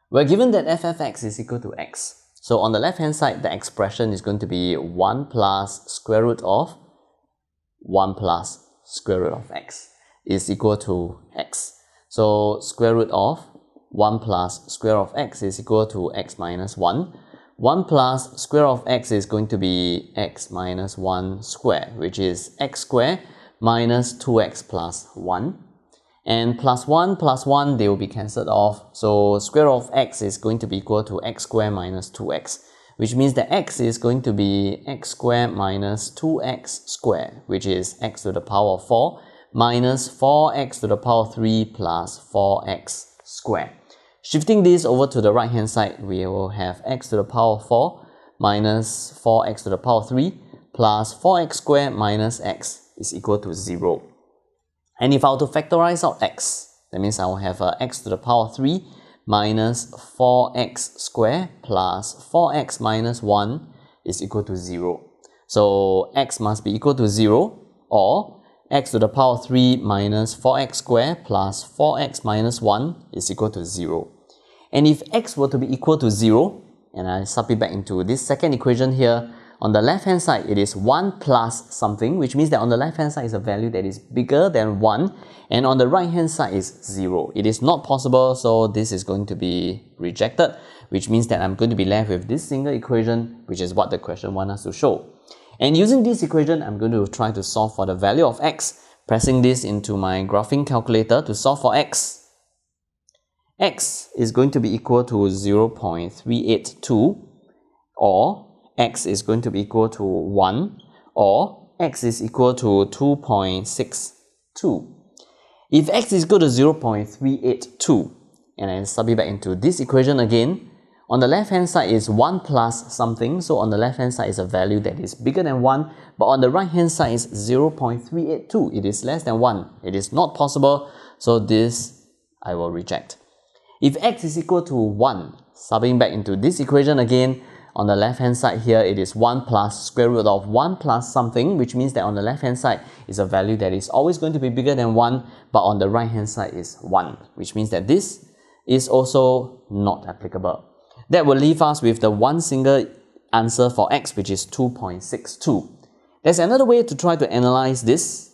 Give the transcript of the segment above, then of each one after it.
We're given that f of x is equal to x. So on the left hand side, the expression is going to be 1 plus square root of 1 plus square root of x is equal to x. So square root of 1 plus square of x is equal to x minus 1. 1 plus square of x is going to be x minus 1 square, which is x square minus 2x plus 1. And plus 1, they will be cancelled off. So square root of x is going to be equal to x square minus 2x, which means that x is going to be x square minus 2x square, which is x to the power of 4 minus 4x to the power of 3 plus 4x square. Shifting this over to the right hand side, we will have x to the power of 4 minus 4x to the power of 3 plus 4x square minus x is equal to 0. And if I were to factorize out x, that means I will have x to the power of 3 minus 4x square plus 4x minus 1 is equal to 0. So x must be equal to 0, or x to the power of 3 minus 4x square plus 4x minus 1 is equal to 0. And if x were to be equal to 0, and I sub it back into this second equation here, on the left hand side it is 1 plus something, which means that on the left hand side is a value that is bigger than 1, and on the right hand side is 0. It is not possible, so this is going to be rejected, which means that I'm going to be left with this single equation, which is what the question wants us to show. And using this equation, I'm going to try to solve for the value of x, pressing this into my graphing calculator to solve for x. X is going to be equal to 0.382, or x is going to be equal to 1, or x is equal to 2.62. If x is equal to 0.382, and I sub it back into this equation again, on the left hand side is 1 plus something, so on the left hand side is a value that is bigger than 1, but on the right hand side is 0.382, it is less than 1. It is not possible, so this I will reject. If x is equal to 1, subbing back into this equation again, on the left hand side here it is 1 plus square root of 1 plus something, which means that on the left hand side is a value that is always going to be bigger than 1, but on the right hand side is 1, which means that this is also not applicable. That will leave us with the one single answer for x, which is 2.62. There's another way to try to analyze this,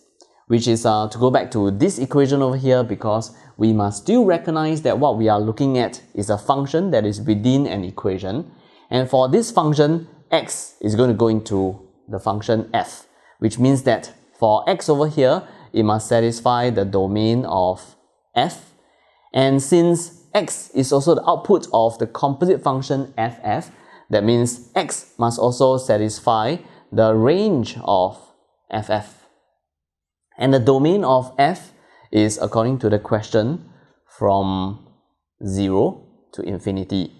which is to go back to this equation over here, because we must still recognize that what we are looking at is a function that is within an equation. And for this function, x is going to go into the function f, which means that for x over here, it must satisfy the domain of f. And since x is also the output of the composite function ff, that means x must also satisfy the range of ff. And the domain of f is, according to the question, from 0 to infinity.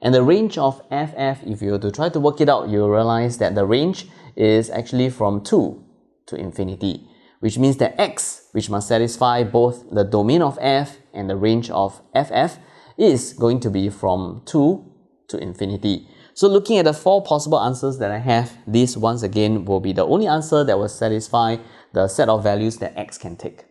And the range of ff, if you were to try to work it out, you'll realize that the range is actually from 2 to infinity, which means that x, which must satisfy both the domain of f and the range of ff, is going to be from 2 to infinity. So looking at the 4 possible answers that I have, this once again will be the only answer that will satisfy the set of values that x can take.